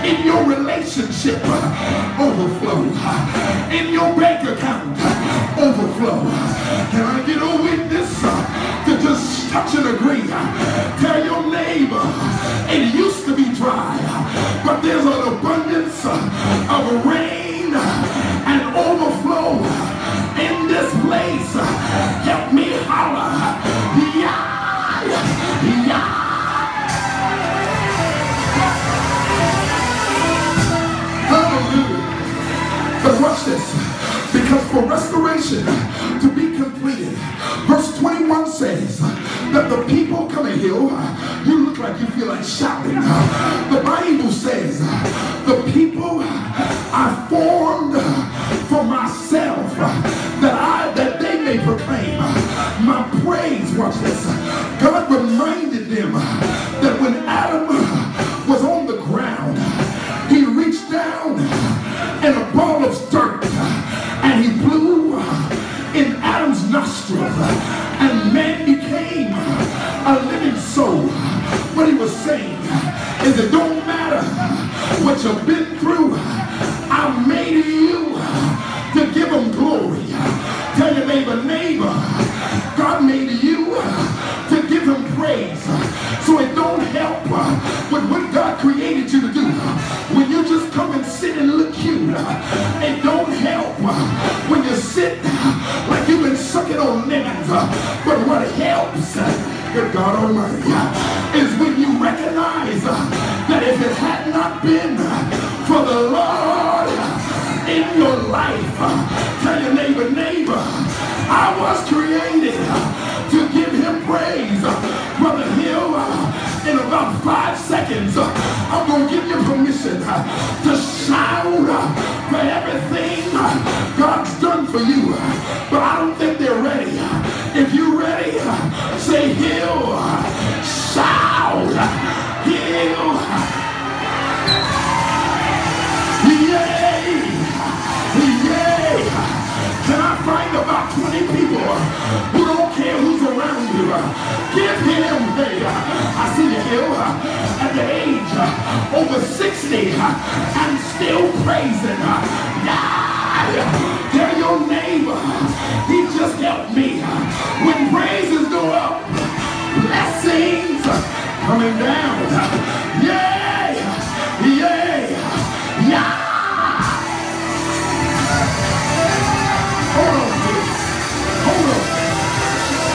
In your relationship, overflow. In your bank account, overflow. Can I get a witness to just touch and agree? Tell your neighbor, it used to be dry, but there's an abundance of rain and overflow in this place. Help me holler. Yeah, yeah. Hallelujah. But watch this. Because for restoration to be completed, verse 21 says that the people coming here, you look like you feel like shouting. The Bible says the people I formed for myself, that they may proclaim my praise. Watch this. God reminded them that when Adam was on the ground, he reached down in a ball of dirt and he blew in Adam's nostrils, and man became a living soul. What he was saying is, it don't matter what you've been through, I made you to give him glory. Tell your neighbor, God made you to give him praise. So it don't help with what God created you to do. When you just come and sit and look cute, it don't help when you sit like you've been sucking on lemons. But what helps, good God Almighty, is when you recognize that if it had not been for the Lord in your life, tell your neighbor, I was created to give him praise. Brother Hill, in about 5 seconds, I'm going to give you permission to shout for everything God's done for you. But I don't think they're ready. If you're ready, say Hill, shout, Hill, yay, yay. Can I find about 20 people who don't care who's around you? Give him, hey, I see you here at the age over 60 and still praising. Yeah. Tell your neighbor, he just helped me. When praises go up, blessings coming down. Yeah, yeah, yeah.